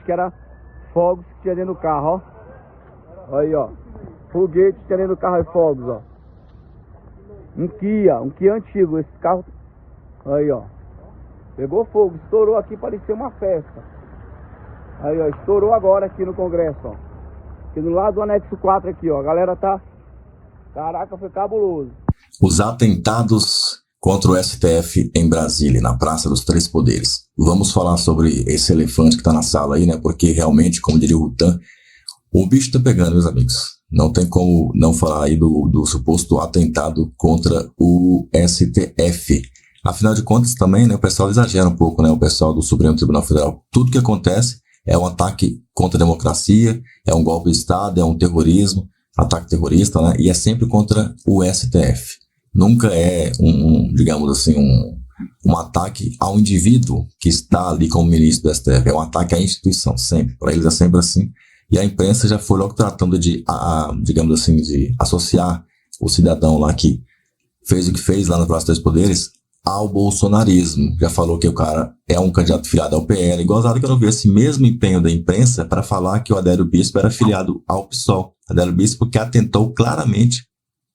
que era fogos que tinha dentro do carro, ó. Aí, ó. Foguete que tinha dentro do carro, aí fogos, ó. Um Kia antigo, esse carro. Aí, ó. Pegou fogo, estourou aqui, parecia uma festa. Aí, ó, estourou agora aqui no Congresso, ó. Aqui do lado do anexo 4 aqui, ó. A galera tá... Caraca, foi cabuloso. Os atentados contra o STF em Brasília, na Praça dos Três Poderes. Vamos falar sobre esse elefante que tá na sala aí, né? Porque realmente, como diria o Rutan, o bicho tá pegando, meus amigos. Não tem como não falar aí do suposto atentado contra o STF. Afinal de contas também, né, o pessoal exagera um pouco, né, o pessoal do Supremo Tribunal Federal. Tudo que acontece é um ataque contra a democracia, é um golpe de Estado, é um terrorismo, ataque terrorista, né, e é sempre contra o STF. Nunca é digamos assim, um ataque ao indivíduo que está ali como ministro do STF. É um ataque à instituição, sempre. Para eles é sempre assim. E a imprensa já foi logo tratando de, digamos assim, de associar o cidadão lá que fez o que fez lá na Praça dos Poderes ao bolsonarismo. Já falou que o cara é um candidato filiado ao PL. Gozado que eu não vi esse mesmo empenho da imprensa para falar que o Adélio Bispo era filiado ao PSOL. Adélio Bispo que atentou claramente,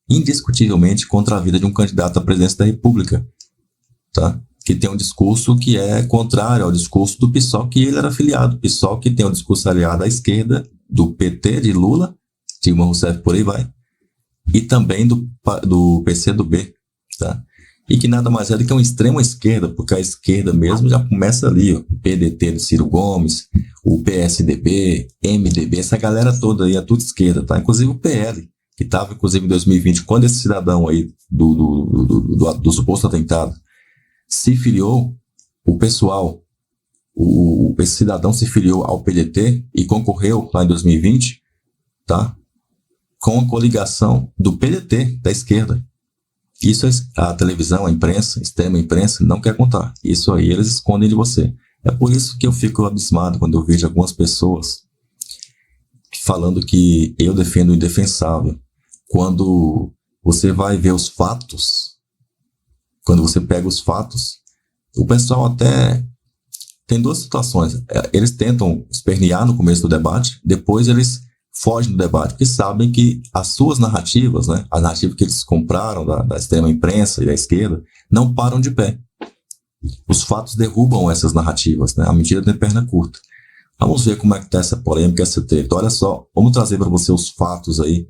indiscutivelmente, contra a vida de um candidato à presidência da República, tá? Que tem um discurso que é contrário ao discurso do PSOL, que ele era filiado. PSOL que tem um discurso aliado à esquerda, do PT, de Lula, Dilma Rousseff, por aí vai, e também do PCdoB, tá? E que nada mais é do que uma extrema esquerda, porque a esquerda mesmo já começa ali, ó, o PDT de Ciro Gomes, o PSDB, MDB, essa galera toda aí é tudo esquerda, tá? Inclusive o PL, que estava, inclusive, em 2020, quando esse cidadão aí do suposto atentado se filiou, o pessoal, esse cidadão se filiou ao PDT e concorreu lá em 2020, tá? Com a coligação do PDT, da esquerda. Isso a televisão, a imprensa, a extrema imprensa, não quer contar. Isso aí eles escondem de você. É por isso que eu fico abismado quando eu vejo algumas pessoas falando que eu defendo o indefensável. Quando você vai ver os fatos, quando você pega os fatos, o pessoal até tem duas situações. Eles tentam espernear no começo do debate, depois eles fogem do debate, porque sabem que as suas narrativas, né, a narrativa que eles compraram da extrema imprensa e da esquerda, não param de pé. Os fatos derrubam essas narrativas, né? A mentira tem perna curta. Vamos ver como é que está essa polêmica, essa treta. Olha só, vamos trazer para você os fatos aí,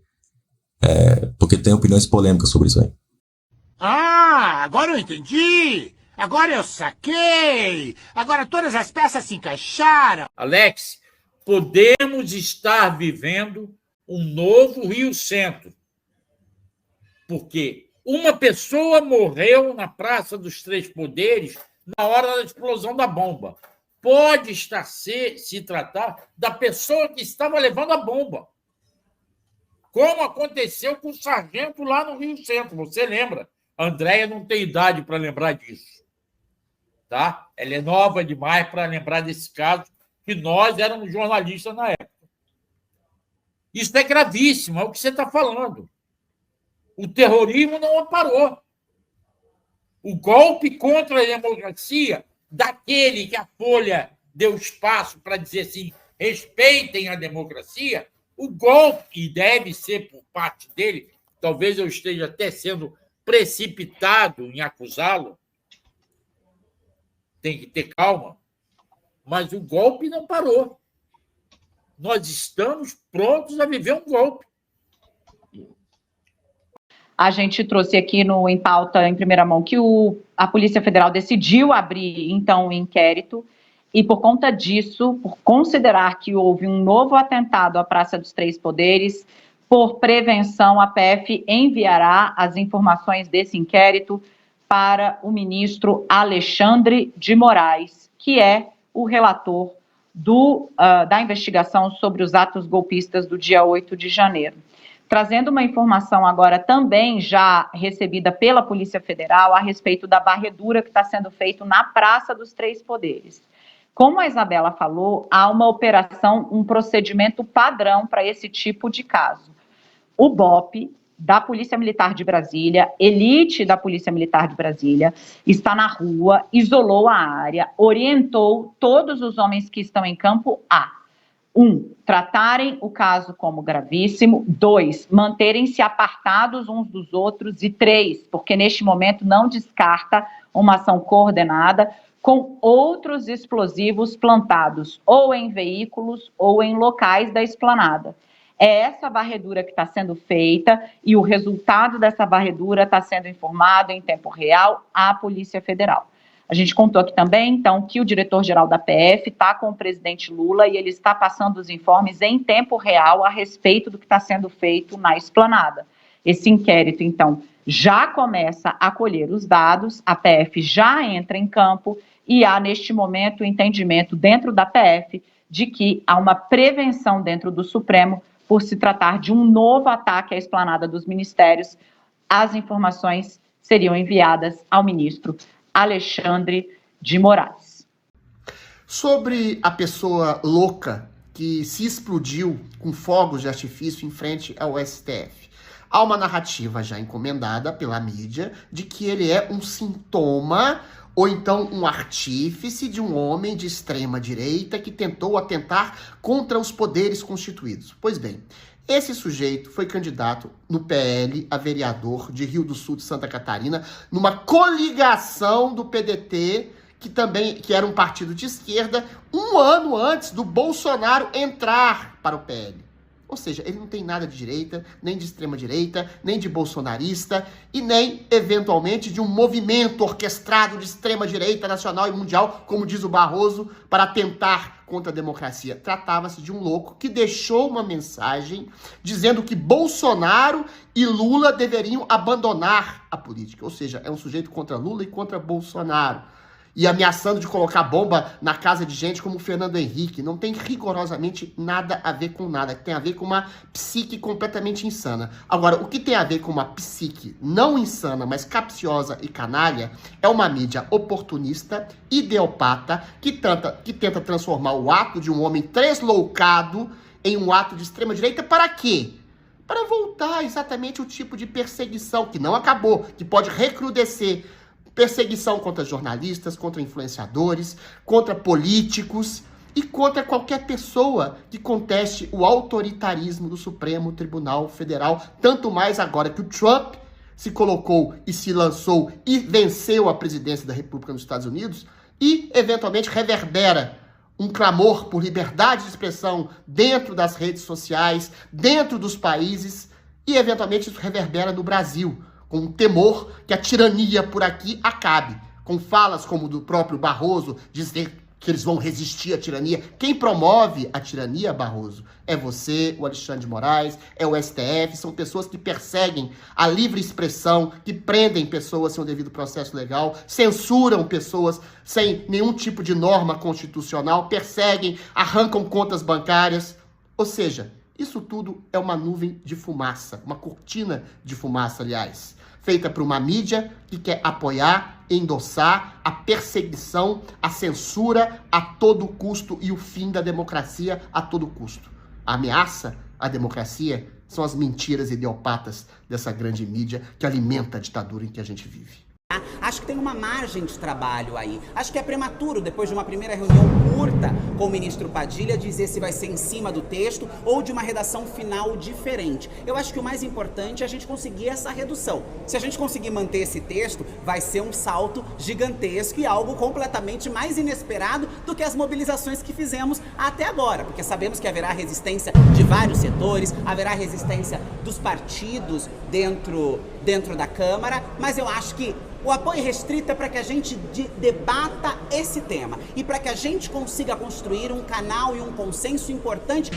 porque tem opiniões polêmicas sobre isso aí. Ah, agora eu entendi! Agora eu saquei! Agora todas as peças se encaixaram! Alex, podemos estar vivendo um novo Rio Centro, porque uma pessoa morreu na Praça dos Três Poderes na hora da explosão da bomba. Pode estar se tratar da pessoa que estava levando a bomba, como aconteceu com o sargento lá no Rio Centro. Você lembra? A Andréia não tem idade para lembrar disso, tá? Ela é nova demais para lembrar desse caso, que nós éramos jornalistas na época. Isso é gravíssimo, é o que você está falando. O terrorismo não parou. O golpe contra a democracia, daquele que a Folha deu espaço para dizer assim, respeitem a democracia, o golpe deve ser por parte dele, talvez eu esteja até sendo precipitado em acusá-lo, tem que ter calma, mas o golpe não parou. Nós estamos prontos a viver um golpe. A gente trouxe aqui no Em Pauta, em primeira mão, que a Polícia Federal decidiu abrir, então, um inquérito, e por conta disso, por considerar que houve um novo atentado à Praça dos Três Poderes, por prevenção, a PF enviará as informações desse inquérito para o ministro Alexandre de Moraes, que é o relator da investigação sobre os atos golpistas do dia 8 de janeiro. Trazendo uma informação agora também já recebida pela Polícia Federal a respeito da varredura que está sendo feita na Praça dos Três Poderes. Como a Isabela falou, há uma operação, um procedimento padrão para esse tipo de caso. O BOPE da Polícia Militar de Brasília, elite da Polícia Militar de Brasília, está na rua, isolou a área, orientou todos os homens que estão em campo a 1. Tratarem o caso como gravíssimo. 2. Manterem-se apartados uns dos outros. E 3. Porque neste momento não descarta uma ação coordenada com outros explosivos plantados ou em veículos ou em locais da esplanada. É essa varredura que está sendo feita e o resultado dessa varredura está sendo informado em tempo real à Polícia Federal. A gente contou aqui também, então, que o diretor-geral da PF está com o presidente Lula e ele está passando os informes em tempo real a respeito do que está sendo feito na esplanada. Esse inquérito, então, já começa a colher os dados, a PF já entra em campo e há, neste momento, o entendimento dentro da PF de que há uma prevenção dentro do Supremo por se tratar de um novo ataque à esplanada dos ministérios. As informações seriam enviadas ao ministro Alexandre de Moraes. Sobre a pessoa louca que se explodiu com fogos de artifício em frente ao STF. Há uma narrativa já encomendada pela mídia de que ele é um sintoma ou então um artífice de um homem de extrema direita que tentou atentar contra os poderes constituídos. Pois bem, esse sujeito foi candidato no PL a vereador de Rio do Sul de Santa Catarina, numa coligação do PDT, que era um partido de esquerda, um ano antes do Bolsonaro entrar para o PL. Ou seja, ele não tem nada de direita, nem de extrema-direita, nem de bolsonarista, e nem, eventualmente, de um movimento orquestrado de extrema-direita nacional e mundial, como diz o Barroso, para atentar contra a democracia. Tratava-se de um louco que deixou uma mensagem dizendo que Bolsonaro e Lula deveriam abandonar a política. Ou seja, é um sujeito contra Lula e contra Bolsonaro. E ameaçando de colocar bomba na casa de gente como o Fernando Henrique. Não tem rigorosamente nada a ver com nada. Tem a ver com uma psique completamente insana. Agora, o que tem a ver com uma psique não insana, mas capciosa e canalha, é uma mídia oportunista, ideopata, que tenta transformar o ato de um homem tresloucado em um ato de extrema-direita. Para quê? Para voltar exatamente o tipo de perseguição que não acabou, que pode recrudescer. Perseguição contra jornalistas, contra influenciadores, contra políticos e contra qualquer pessoa que conteste o autoritarismo do Supremo Tribunal Federal, tanto mais agora que o Trump se colocou e se lançou e venceu a presidência da República nos Estados Unidos e, eventualmente, reverbera um clamor por liberdade de expressão dentro das redes sociais, dentro dos países e, eventualmente, isso reverbera no Brasil, com um temor que a tirania por aqui acabe, com falas como do próprio Barroso, dizer que eles vão resistir à tirania. Quem promove a tirania, Barroso, é você, o Alexandre de Moraes, é o STF, são pessoas que perseguem a livre expressão, que prendem pessoas sem o devido processo legal, censuram pessoas sem nenhum tipo de norma constitucional, perseguem, arrancam contas bancárias, ou seja, isso tudo é uma nuvem de fumaça, uma cortina de fumaça, aliás, feita por uma mídia que quer apoiar, endossar a perseguição, a censura a todo custo e o fim da democracia a todo custo. A ameaça à democracia são as mentiras ideopatas dessa grande mídia que alimenta a ditadura em que a gente vive. Acho que tem uma margem de trabalho aí. Acho que é prematuro, depois de uma primeira reunião curta com o ministro Padilha, dizer se vai ser em cima do texto ou de uma redação final diferente. Eu acho que o mais importante é a gente conseguir essa redução. Se a gente conseguir manter esse texto, vai ser um salto gigantesco e algo completamente mais inesperado do que as mobilizações que fizemos até agora, porque sabemos que haverá resistência de vários setores, haverá resistência dos partidos dentro da Câmara, mas eu acho que o apoio restrito é para que a gente debata esse tema e para que a gente consiga construir um canal e um consenso importante.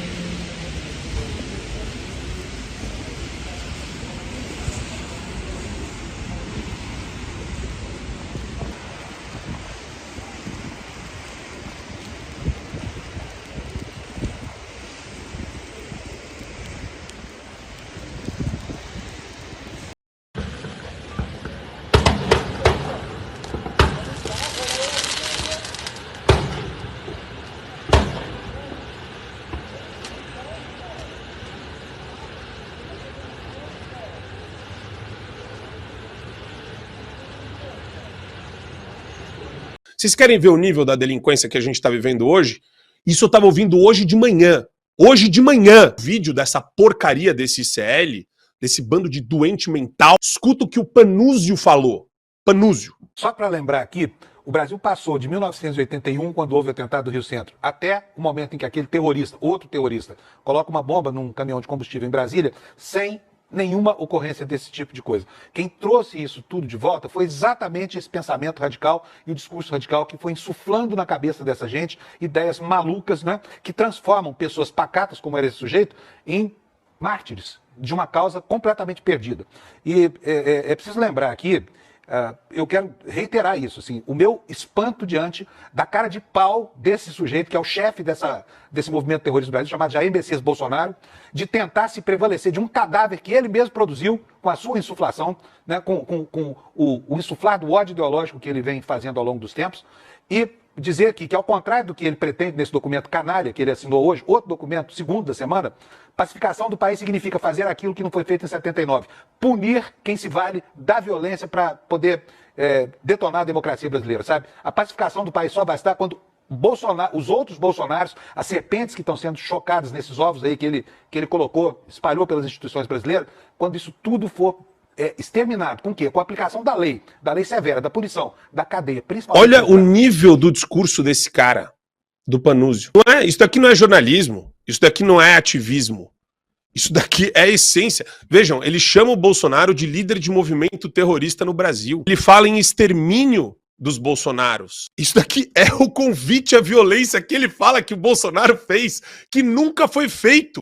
Vocês querem ver o nível da delinquência que a gente está vivendo hoje? Isso eu estava ouvindo hoje de manhã. Hoje de manhã. Vídeo dessa porcaria desse ICL, desse bando de doente mental. Escuta o que o Panúzio falou. Panúzio. Só para lembrar aqui, o Brasil passou de 1981, quando houve o atentado do Rio Centro, até o momento em que aquele terrorista, outro terrorista, coloca uma bomba num caminhão de combustível em Brasília, sem nenhuma ocorrência desse tipo de coisa. Quem trouxe isso tudo de volta foi exatamente esse pensamento radical e o discurso radical que foi insuflando na cabeça dessa gente ideias malucas, né, que transformam pessoas pacatas, como era esse sujeito, em mártires de uma causa completamente perdida. E é preciso lembrar aqui, eu quero reiterar isso, assim, o meu espanto diante da cara de pau desse sujeito, que é o chefe desse movimento terrorista do Brasil, chamado Jair Messias Bolsonaro, de tentar se prevalecer de um cadáver que ele mesmo produziu com a sua insuflação, né, com o insuflar do ódio ideológico que ele vem fazendo ao longo dos tempos, e dizer aqui que, ao contrário do que ele pretende nesse documento canalha que ele assinou hoje, outro documento, segundo da semana, pacificação do país significa fazer aquilo que não foi feito em 79. Punir quem se vale da violência para poder detonar a democracia brasileira, sabe? A pacificação do país só vai estar quando os outros Bolsonaros, as serpentes que estão sendo chocadas nesses ovos aí que ele colocou, espalhou pelas instituições brasileiras, quando isso tudo for exterminado. Com o quê? Com a aplicação da lei severa, da punição, da cadeia, principalmente. Olha o nível do discurso desse cara, do Panúzio. Isso daqui não é jornalismo, isso daqui não é ativismo, isso daqui é a essência. Vejam, ele chama o Bolsonaro de líder de movimento terrorista no Brasil. Ele fala em extermínio dos Bolsonaros. Isso daqui é o convite à violência que ele fala que o Bolsonaro fez, que nunca foi feito.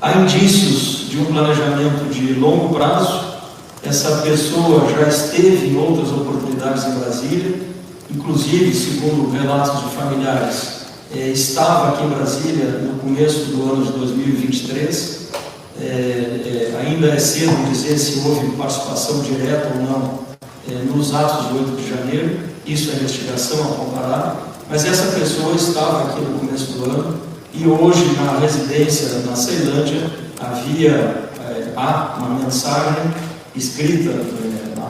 Há indícios de um planejamento de longo prazo. Essa pessoa já esteve em outras oportunidades em Brasília, inclusive, segundo relatos de familiares, estava aqui em Brasília no começo do ano de 2023. Ainda é cedo dizer se houve participação direta ou não nos atos de 8 de janeiro. Isso é investigação a comparar. Mas essa pessoa estava aqui no começo do ano e hoje, na residência na Ceilândia, há uma mensagem escrita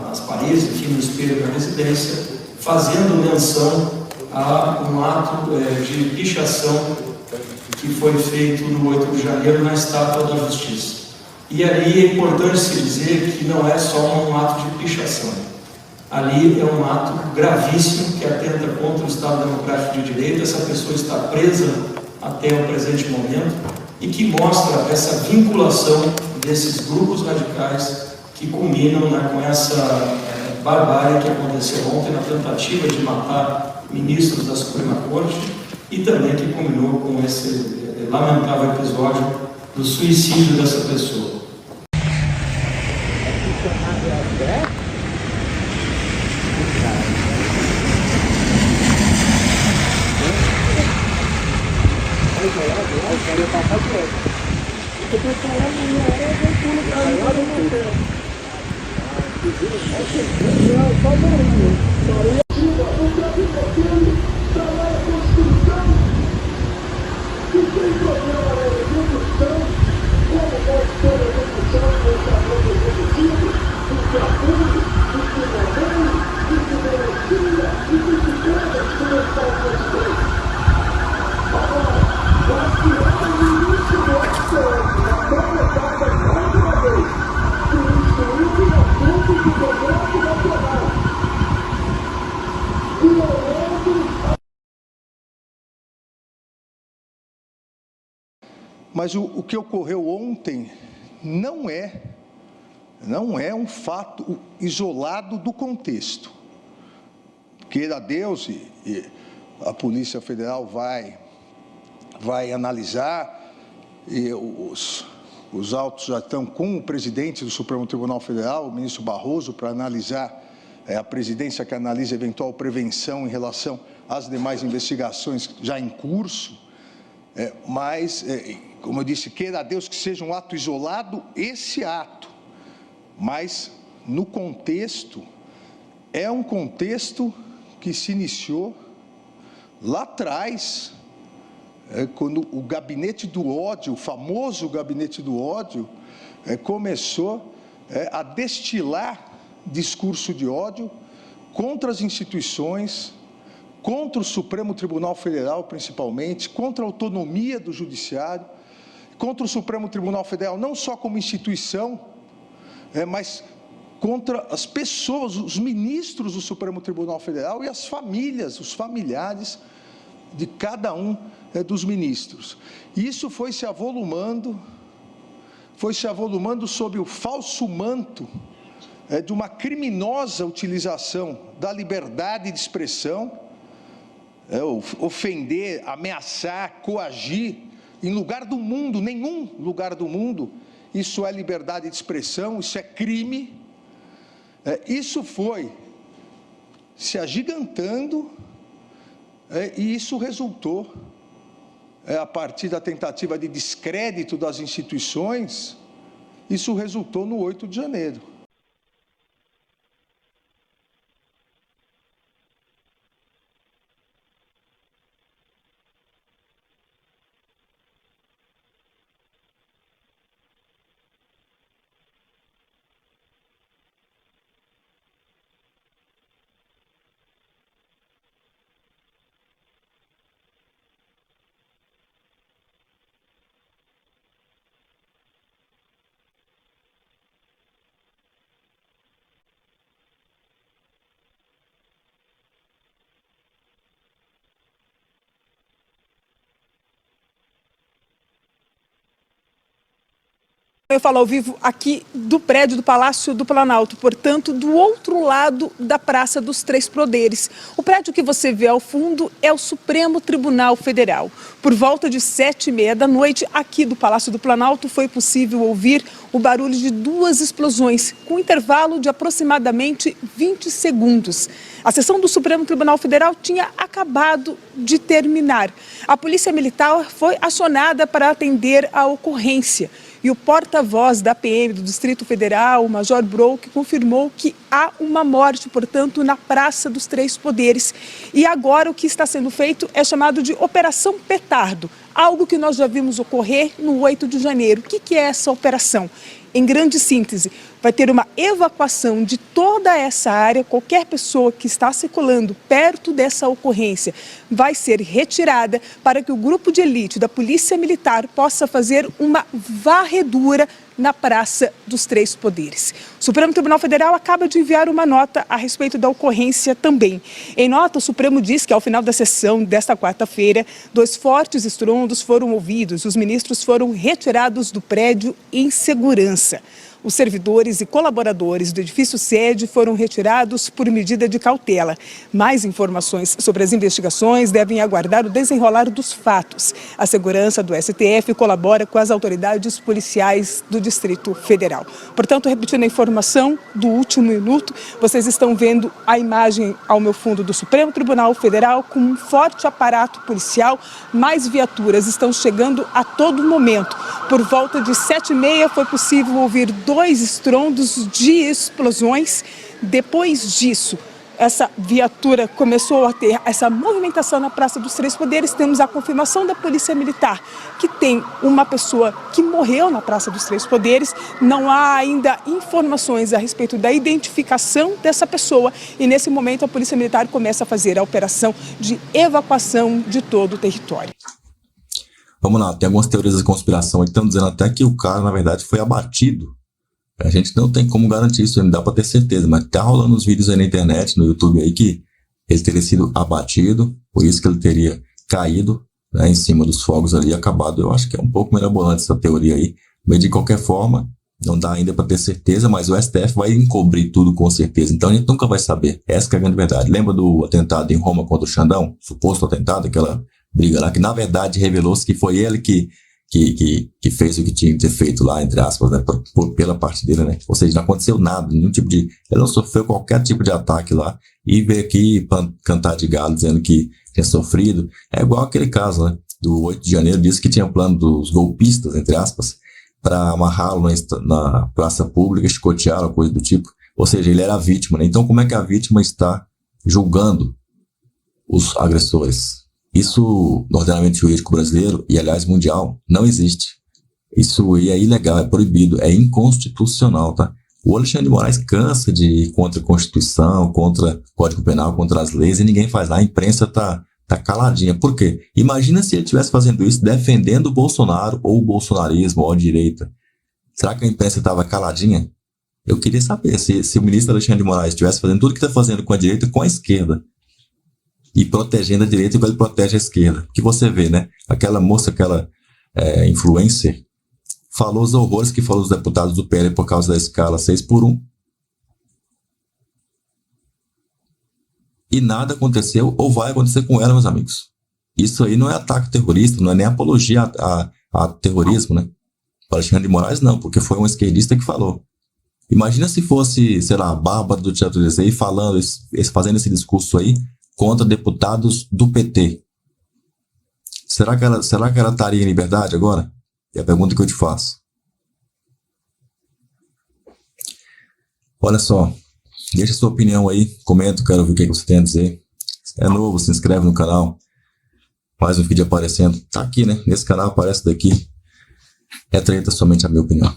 nas paredes, aqui no espelho da residência, fazendo menção a um ato de pichação que foi feito no 8 de janeiro na Estátua da Justiça. E ali é importante se dizer que não é só um ato de pichação. Ali é um ato gravíssimo que atenta contra o Estado Democrático de Direito. Essa pessoa está presa até o presente momento e que mostra essa vinculação desses grupos radicais que culminam com essa barbárie que aconteceu ontem na tentativa de matar ministros da Suprema Corte e também que culminou com esse lamentável episódio do suicídio dessa pessoa. Mas o que ocorreu ontem não é um fato isolado do contexto. Queira Deus, e a Polícia Federal vai analisar, e os autos já estão com o presidente do Supremo Tribunal Federal, o ministro Barroso, para analisar, a presidência que analisa eventual prevenção em relação às demais investigações já em curso, mas, como eu disse, queira Deus que seja um ato isolado, esse ato, mas no contexto, é um contexto que se iniciou lá atrás, quando o gabinete do ódio, o famoso gabinete do ódio, começou a destilar discurso de ódio contra as instituições, contra o Supremo Tribunal Federal, principalmente, contra a autonomia do Judiciário, contra o Supremo Tribunal Federal, não só como instituição, mas contra as pessoas, os ministros do Supremo Tribunal Federal e as famílias, os familiares de cada um dos ministros. Isso foi se avolumando sob o falso manto de uma criminosa utilização da liberdade de expressão, ofender, ameaçar, coagir, em lugar do mundo, nenhum lugar do mundo, isso é liberdade de expressão, isso é crime. Isso foi se agigantando e isso resultou, a partir da tentativa de descrédito das instituições, isso resultou no 8 de janeiro. Eu falo ao vivo aqui do prédio do Palácio do Planalto, portanto, do outro lado da Praça dos Três Poderes. O prédio que você vê ao fundo é o Supremo Tribunal Federal. Por volta de 7h30 da noite, aqui do Palácio do Planalto, foi possível ouvir o barulho de 2 explosões, com um intervalo de aproximadamente 20 segundos. A sessão do Supremo Tribunal Federal tinha acabado de terminar. A Polícia Militar foi acionada para atender a ocorrência. E o porta-voz da PM do Distrito Federal, o Major Brouk, confirmou que há uma morte, portanto, na Praça dos Três Poderes. E agora o que está sendo feito é chamado de Operação Petardo, algo que nós já vimos ocorrer no 8 de janeiro. O que é essa operação? Em grande síntese, vai ter uma evacuação de toda essa área. Qualquer pessoa que está circulando perto dessa ocorrência vai ser retirada para que o grupo de elite da Polícia Militar possa fazer uma varredura na Praça dos Três Poderes. O Supremo Tribunal Federal acaba de enviar uma nota a respeito da ocorrência também. Em nota, o Supremo diz que ao final da sessão desta quarta-feira, 2 fortes estrondos foram ouvidos. Os ministros foram retirados do prédio em segurança. Os servidores e colaboradores do edifício sede foram retirados por medida de cautela. Mais informações sobre as investigações devem aguardar o desenrolar dos fatos. A segurança do STF colabora com as autoridades policiais do Distrito Federal. Portanto, repetindo a informação do último minuto, vocês estão vendo a imagem ao meu fundo do Supremo Tribunal Federal com um forte aparato policial. Mais viaturas estão chegando a todo momento. Por volta de 7h30 foi possível ouvir 2 estrondos de explosões. Depois disso, essa viatura começou a ter essa movimentação na Praça dos Três Poderes. Temos a confirmação da Polícia Militar que tem uma pessoa que morreu na Praça dos Três Poderes. Não há ainda informações a respeito da identificação dessa pessoa e nesse momento a Polícia Militar começa a fazer a operação de evacuação de todo o território. Vamos lá, tem algumas teorias da conspiração que estão dizendo até que o cara, na verdade, foi abatido. A gente não tem como garantir isso, não dá para ter certeza, mas tá rolando uns vídeos aí na internet, no YouTube aí, que ele teria sido abatido, por isso que ele teria caído, né, em cima dos fogos ali e acabado. Eu acho que é um pouco mirabolante essa teoria aí, mas de qualquer forma, não dá ainda para ter certeza, mas o STF vai encobrir tudo com certeza, então a gente nunca vai saber. Essa que é a grande verdade. Lembra do atentado em Roma contra o Xandão? Suposto atentado, aquela briga lá, que na verdade revelou-se que foi ele que fez o que tinha que ter feito lá, entre aspas, né, pela parte dele, né? Ou seja, não aconteceu nada, nenhum tipo de... Ele não sofreu qualquer tipo de ataque lá e veio aqui cantar de galo dizendo que tinha sofrido. É igual aquele caso, né, do 8 de janeiro, disse que tinha plano dos golpistas, entre aspas, para amarrá-lo na praça pública, chicoteá-lo, coisa do tipo. Ou seja, ele era a vítima, né? Então como é que a vítima está julgando os agressores? Isso no ordenamento jurídico brasileiro, e aliás mundial, não existe. Isso é ilegal, é proibido, é inconstitucional, tá? O Alexandre de Moraes cansa de ir contra a Constituição, contra o Código Penal, contra as leis, e ninguém faz nada. A imprensa tá caladinha. Por quê? Imagina se ele estivesse fazendo isso defendendo o Bolsonaro, ou o bolsonarismo, ou a direita. Será que a imprensa estava caladinha? Eu queria saber se o ministro Alexandre de Moraes estivesse fazendo tudo que está fazendo com a direita, com a esquerda. E protegendo a direita igual ele protege a esquerda. Que você vê, né? Aquela moça, aquela influencer, falou os horrores que falou os deputados do PL por causa da escala 6x1. E nada aconteceu ou vai acontecer com ela, meus amigos. Isso aí não é ataque terrorista, não é nem apologia a terrorismo, né? Para Alexandre de Moraes não, porque foi um esquerdista que falou. Imagina se fosse, sei lá, a Bárbara do Teatro Elisei falando, fazendo esse discurso aí contra deputados do PT. Será que ela estaria em liberdade agora? É a pergunta que eu te faço. Olha só, deixa sua opinião aí, comenta, quero ver o que você tem a dizer. Se é novo, se inscreve no canal. Mais um vídeo aparecendo. Tá aqui, né? Nesse canal aparece daqui. É treta, somente a minha opinião.